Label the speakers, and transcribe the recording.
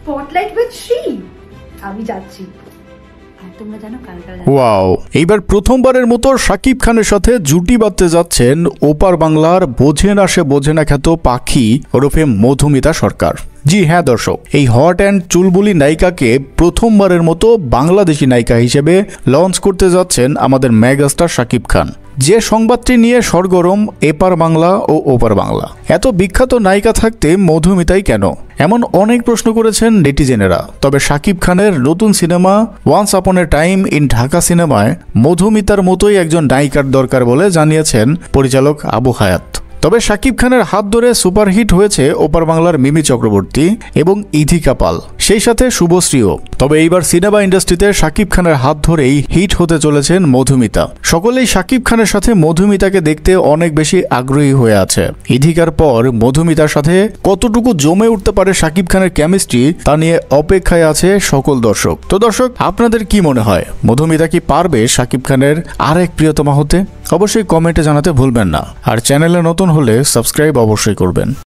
Speaker 1: Spotlight with Shri. আমি যাচ্ছি। আর তোমরা জানো কার কার
Speaker 2: ওয়াও, এইবার প্রথমবারের মতো শাকিব খানের সাথে জুটি বাঁধতে যাচ্ছেন ওপার বাংলার বোঝে না সে বোঝে না খ্যাত পাখি ওরফে মধুমিতা সরকার। জি হ্যাঁ দর্শক, এই হট অ্যান্ড চুলবুলি নায়িকাকে প্রথমবারের মতো বাংলাদেশি নায়িকা হিসেবে লঞ্চ করতে যাচ্ছেন আমাদের মেগাস্টার শাকিব খান। যে সংবাদটি নিয়ে সরগরম এপার বাংলা ও ওপার বাংলা। এত বিখ্যাত নায়িকা থাকতে মধুমিতাই কেন, এমন অনেক প্রশ্ন করেছেন নেটিজেনেরা। তবে শাকিব খানের নতুন cinema once upon A time in Dhaka সিনেমায় মধুমিতার মতোই একজন নায়িকার দরকার বলে জানিয়েছেন পরিচালক আবু হায়াত। তবে শাকিব খানের হাত ধরে সুপারহিট হয়েছে ওপার বাংলার মিমি চক্রবর্তী এবং ইথিকা পাল, সেই সাথে শুভশ্রীও। তবে এইবার সিনেমা ইন্ডাস্ট্রিতে শাকিব খানের হাত ধরেই হিট হতে চলেছেন মধুমিতা। সকলেই শাকিব খানের সাথে মধুমিতাকে দেখতে অনেক বেশি আগ্রহী হয়ে আছে। ইথিকার পর মধুমিতার সাথে কতটুকু জমে উঠতে পারে শাকিব খানের কেমিস্ট্রি, তা নিয়ে অপেক্ষায় আছে সকল দর্শক। তো দর্শক, আপনাদের কি মনে হয়, মধুমিতা কি পারবে শাকিব খানের আরেক প্রিয়তমা হতে? অবশ্যই কমেন্টে জানাতে ভুলবেন না। আর চ্যানেলে নতুন হলে সাবস্ক্রাইব অবশ্যই করবেন।